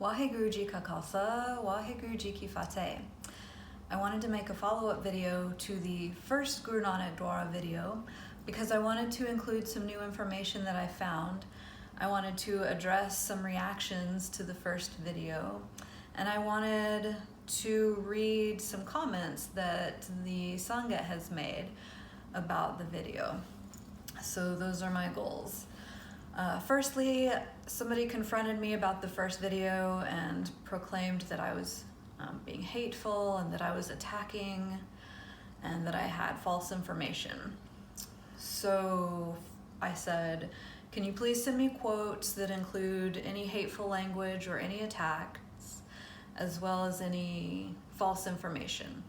Waheguru Ji Ka Khalsa, Waheguru Ji Ki Fateh. I wanted to make a follow-up video to the first Guru Nanak Dwara video because I wanted to include some new information that I found. I wanted to address some reactions to the first video, and I wanted to read some comments that the Sangha has made about the video. So those are my goals. Firstly, somebody confronted me about the first video and proclaimed that I was being hateful and that I was attacking and that I had false information. So I said, can you please send me quotes that include any hateful language or any attacks, as well as any false information?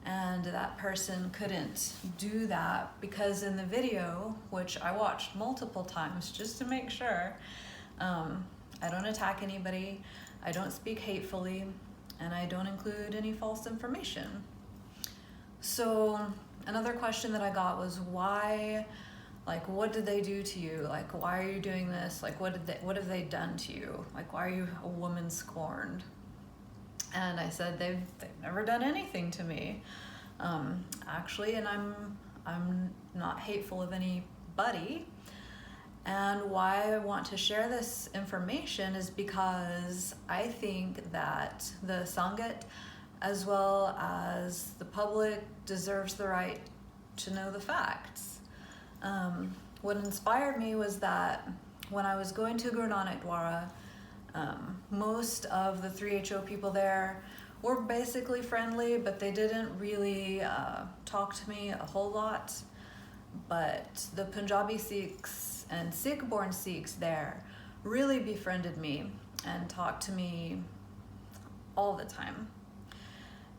And that person couldn't do that because in the video, which I watched multiple times just to make sure, I don't attack anybody, I don't speak hatefully, and I don't include any false information. So another question that I got was why, like, what did they do to you? Like, why are you doing this? Like, what have they done to you? Like, why are you a woman scorned? And I said, they've never done anything to me, actually, and I'm not hateful of anybody. And why I want to share this information is because I think that the Sangat, as well as the public, deserves the right to know the facts. What inspired me was that when I was going to Guru Nanak Dwara, most of the 3HO people there were basically friendly, but they didn't really talk to me a whole lot. But the Punjabi Sikhs and Sikh-born Sikhs there really befriended me and talked to me all the time.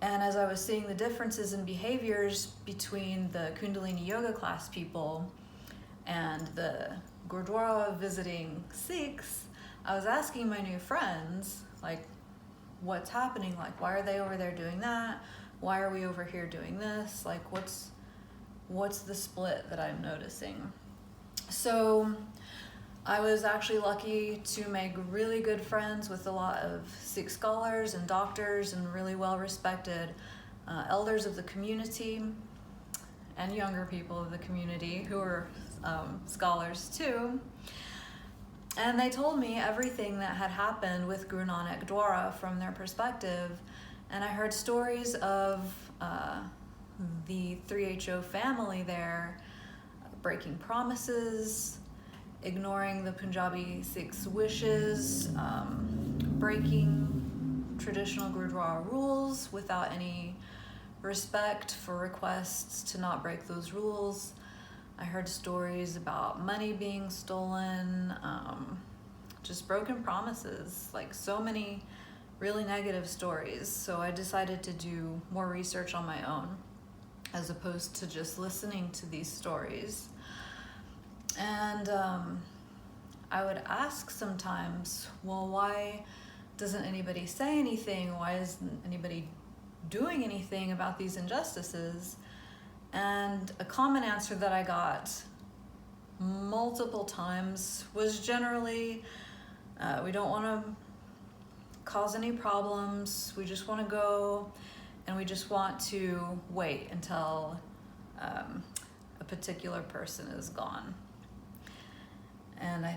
And as I was seeing the differences in behaviors between the Kundalini Yoga class people and the Gurdwara visiting Sikhs, I was asking my new friends, like, what's happening? Like, why are they over there doing that? Why are we over here doing this? Like, what's the split that I'm noticing? So I was actually lucky to make really good friends with a lot of Sikh scholars and doctors and really well-respected elders of the community and younger people of the community who are scholars too. And they told me everything that had happened with Guru Nanak Dwara from their perspective. And I heard stories of the 3HO family there breaking promises, ignoring the Punjabi Sikhs' wishes, breaking traditional Gurdwara rules without any respect for requests to not break those rules. I heard stories about money being stolen, just broken promises, like so many really negative stories. So I decided to do more research on my own as opposed to just listening to these stories. And I would ask sometimes, well, why doesn't anybody say anything? Why isn't anybody doing anything about these injustices? And a common answer that I got multiple times was generally, we don't want to cause any problems, we just want to go, and we just want to wait until a particular person is gone. And I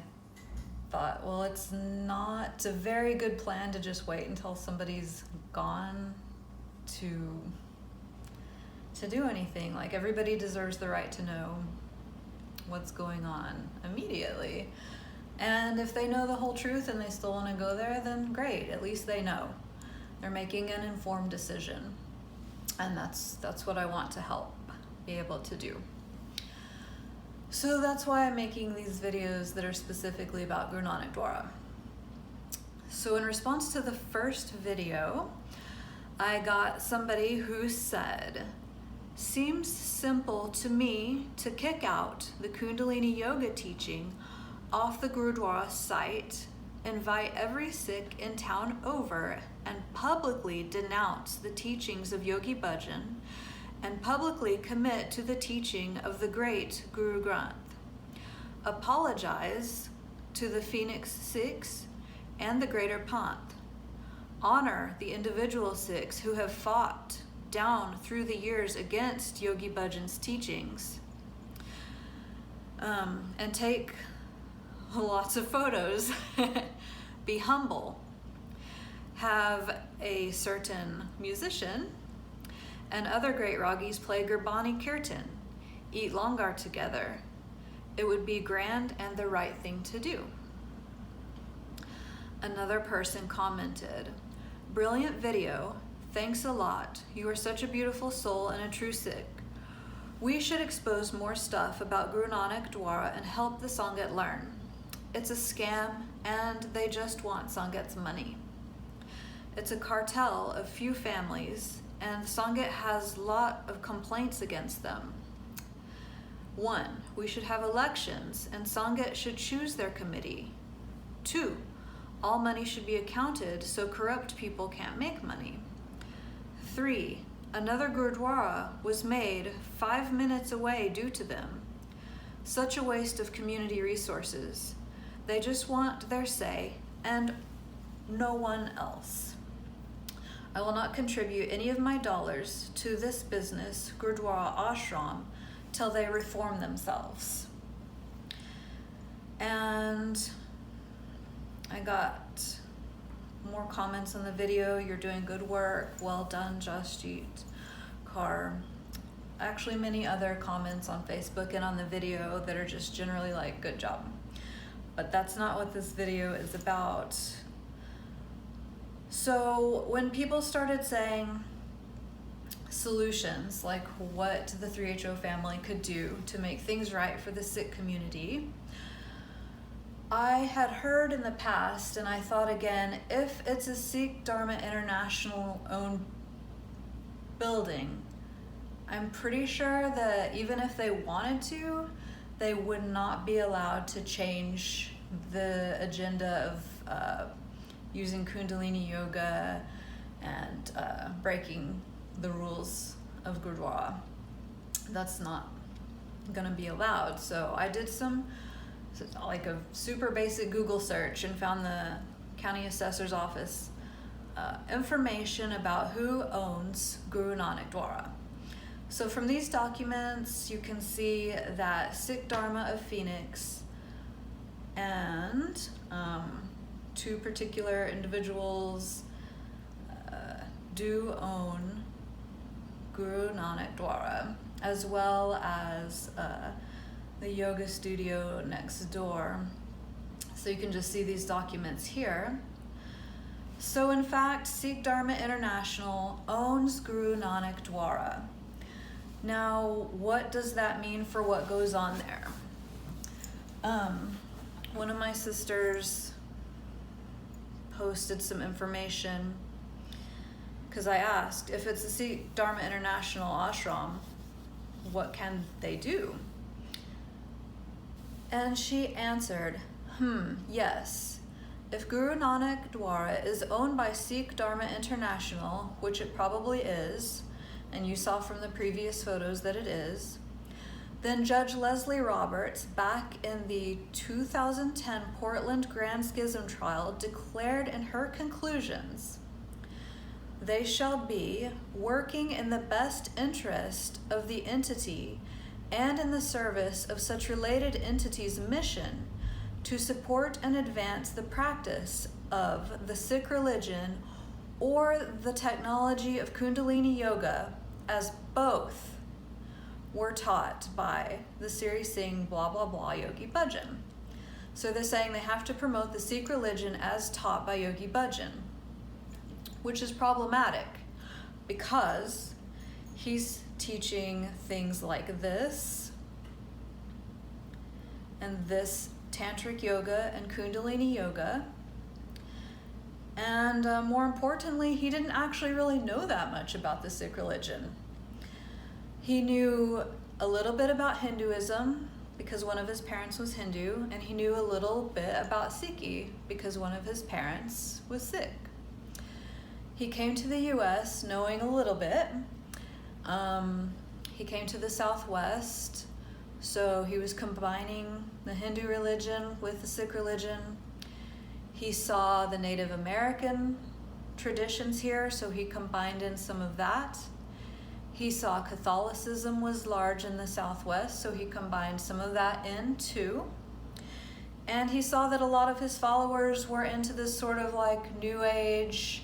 thought, well, it's not a very good plan to just wait until somebody's gone to do anything. Like, everybody deserves the right to know what's going on immediately. And if they know the whole truth and they still want to go there, then great, at least they know. They're making an informed decision. And that's what I want to help be able to do. So that's why I'm making these videos that are specifically about Guru Nanak Dwara. So in response to the first video, I got somebody who said, seems simple to me to kick out the Kundalini Yoga teaching off the Gurudwara site, invite every Sikh in town over, and publicly denounce the teachings of Yogi Bhajan, and publicly commit to the teaching of the great Guru Granth. Apologize to the Phoenix Sikhs and the Greater Panth honor the individual Sikhs who have fought down through the years against Yogi Bhajan's teachings, and take lots of photos, be humble, have a certain musician and other great ragis play Gurbani Kirtan, eat langar together. It would be grand and the right thing to do. Another person commented, "Brilliant video, thanks a lot. You are such a beautiful soul and a true Sikh. We should expose more stuff about Guru Nanak Dwara and help the Sangat learn. It's a scam and they just want Sangat's money. It's a cartel of few families and Sangat has a lot of complaints against them. 1. We should have elections and Sangat should choose their committee. 2. All money should be accounted so corrupt people can't make money. 3. Another Gurdwara was made 5 minutes away due to them. Such a waste of community resources. They just want their say and no one else. I will not contribute any of my dollars to this business, Gurdwara Ashram, till they reform themselves." And I got more comments on the video. "You're doing good work. Well done, Jasjeet Kaur." Actually, many other comments on Facebook and on the video that are just generally like, "Good job." But that's not what this video is about. So when people started saying solutions, like what the 3HO family could do to make things right for the Sikh community, I had heard in the past, and I thought again, if it's a Sikh Dharma International owned building, I'm pretty sure that even if they wanted to, they would not be allowed to change the agenda of using Kundalini Yoga and breaking the rules of Gurdwara. That's not gonna be allowed. So I did like a super basic Google search and found the county assessor's office information about who owns Guru Nanak Dwara. So from these documents, you can see that Sikh Dharma of Phoenix and 2 particular individuals do own Guru Nanak Dwara, as well as the yoga studio next door. So you can just see these documents here. So in fact, Sikh Dharma International owns Guru Nanak Dwara. Now, what does that mean for what goes on there? One of my sisters posted some information because I asked, if it's a Sikh Dharma International ashram, what can they do? And she answered, yes. If Guru Nanak Dwara is owned by Sikh Dharma International, which it probably is, and you saw from the previous photos that it is, then Judge Leslie Roberts, back in the 2010 Portland Grand Schism trial, declared in her conclusions, "They shall be working in the best interest of the entity and in the service of such related entities' mission to support and advance the practice of the Sikh religion or the technology of Kundalini Yoga, as both were taught by the Siri Singh blah blah blah Yogi Bhajan." So they're saying they have to promote the Sikh religion as taught by Yogi Bhajan, which is problematic because he's teaching things like this and this tantric yoga and Kundalini yoga. And more importantly, he didn't actually really know that much about the Sikh religion. He knew a little bit about Hinduism because one of his parents was Hindu, and he knew a little bit about Sikhi because one of his parents was Sikh. He came to the US knowing a little bit. He came to the Southwest, so he was combining the Hindu religion with the Sikh religion. He saw the Native American traditions here, so he combined in some of that. He saw Catholicism was large in the Southwest, so he combined some of that in too. And he saw that a lot of his followers were into this sort of like New Age,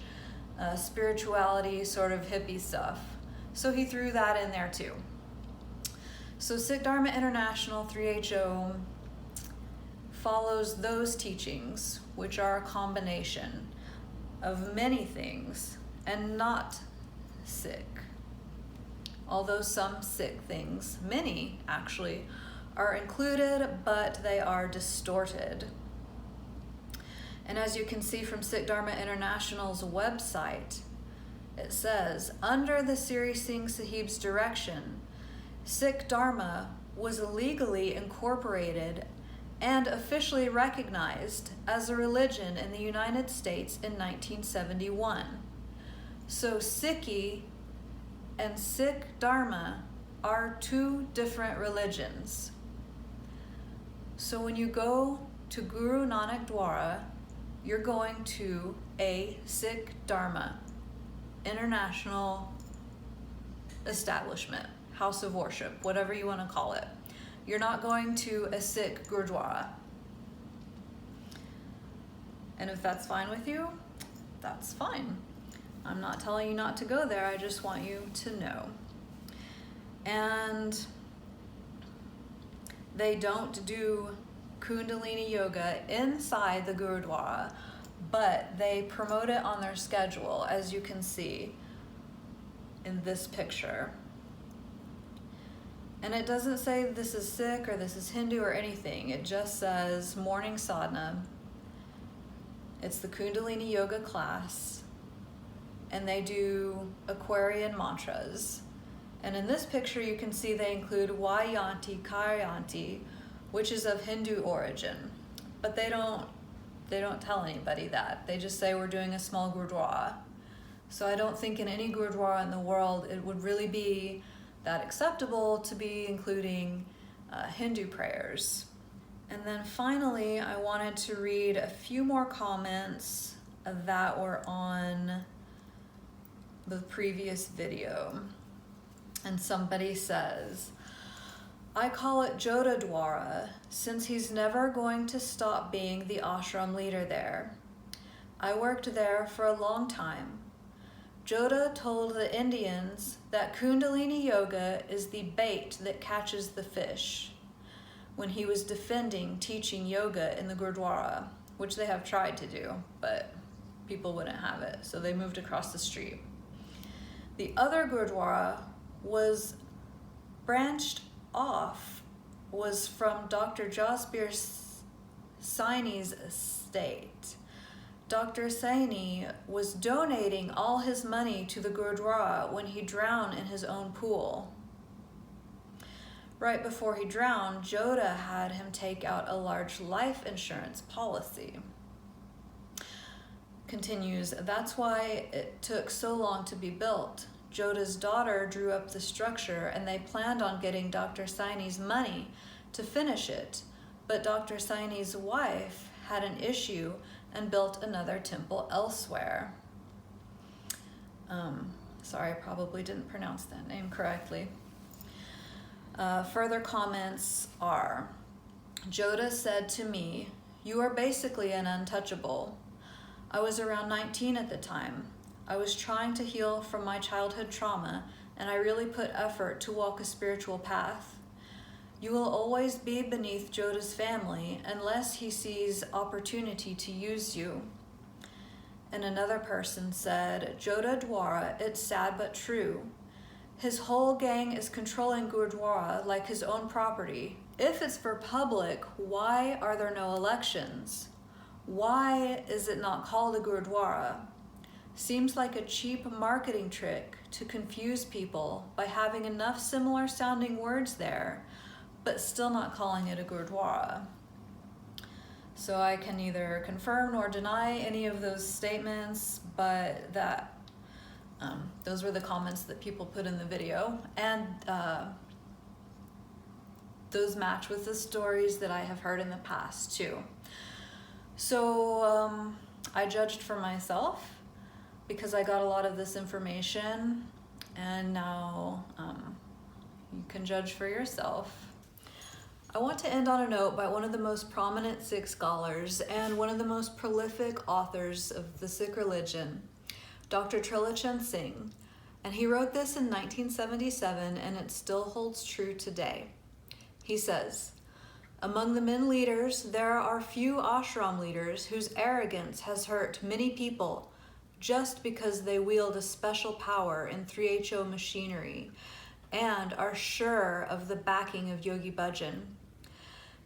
spirituality, sort of hippie stuff. So he threw that in there too. So Sikh Dharma International 3HO follows those teachings, which are a combination of many things and not Sikh. Although some Sikh things, many actually, are included, but they are distorted. And as you can see from Sikh Dharma International's website, it says, under the Siri Singh Sahib's direction, Sikh Dharma was legally incorporated and officially recognized as a religion in the United States in 1971. So Sikhi and Sikh Dharma are two different religions. So when you go to Guru Nanak Dwara, you're going to a Sikh Dharma international establishment, house of worship, whatever you want to call it. You're not going to a Sikh Gurdwara. And if that's fine with you, that's fine. I'm not telling you not to go there, I just want you to know. And they don't do Kundalini yoga inside the Gurdwara, but they promote it on their schedule, as you can see in this picture. And it doesn't say this is Sikh or this is Hindu or anything. It just says morning sadhana. It's the Kundalini yoga class. And they do Aquarian mantras. And in this picture you can see they include Vayanti Karyanti, which is of Hindu origin. But they don't tell anybody that. They just say we're doing a small Gurdwara. So I don't think in any Gurdwara in the world it would really be that acceptable to be including Hindu prayers. And then finally, I wanted to read a few more comments that were on the previous video. And somebody says, I call it Jota Dwara since he's never going to stop being the ashram leader there. I worked there for a long time. Jota told the Indians that Kundalini yoga is the bait that catches the fish when he was defending teaching yoga in the Gurdwara, which they have tried to do, but people wouldn't have it, so they moved across the street. The other Gurdwara was branched off, was from Dr. Jasjeet Saini's estate. Dr. Saini was donating all his money to the Gurdwara when he drowned in his own pool. Right before he drowned, Jota had him take out a large life insurance policy. Continues, that's why it took so long to be built. Jota's daughter drew up the structure and they planned on getting Dr. Saini's money to finish it, but Dr. Saini's wife had an issue and built another temple elsewhere. Sorry, I probably didn't pronounce that name correctly. Further comments are, Jota said to me, you are basically an untouchable. I was around 19 at the time. I was trying to heal from my childhood trauma, and I really put effort to walk a spiritual path. You will always be beneath Jota's family unless he sees opportunity to use you. And another person said, Jota Dwara, it's sad but true. His whole gang is controlling Gurdwara like his own property. If it's for public, why are there no elections? Why is it not called a Gurdwara? Seems like a cheap marketing trick to confuse people by having enough similar sounding words there, but still not calling it a Gurdwara. So I can neither confirm nor deny any of those statements, but that those were the comments that people put in the video, and those match with the stories that I have heard in the past too. So I judged for myself. because I got a lot of this information, and now you can judge for yourself. I want to end on a note by one of the most prominent Sikh scholars and one of the most prolific authors of the Sikh religion, Dr. Trilochan Singh. And he wrote this in 1977, and it still holds true today. He says, "Among the men leaders, there are few ashram leaders whose arrogance has hurt many people just because they wield a special power in 3HO machinery and are sure of the backing of Yogi Bhajan.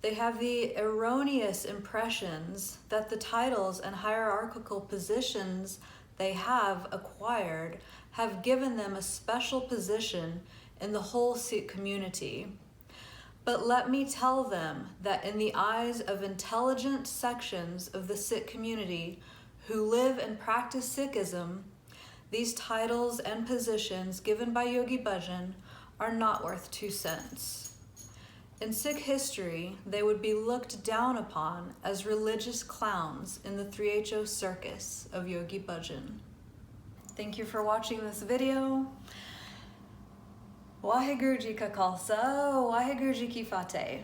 They have the erroneous impressions that the titles and hierarchical positions they have acquired have given them a special position in the whole Sikh community. But let me tell them that in the eyes of intelligent sections of the Sikh community who live and practice Sikhism, these titles and positions given by Yogi Bhajan are not worth 2 cents. In Sikh history, they would be looked down upon as religious clowns in the 3HO circus of Yogi Bhajan." Thank you for watching this video. Waheguru Ji Ka Khalsa, Waheguru Ji Ki Fateh.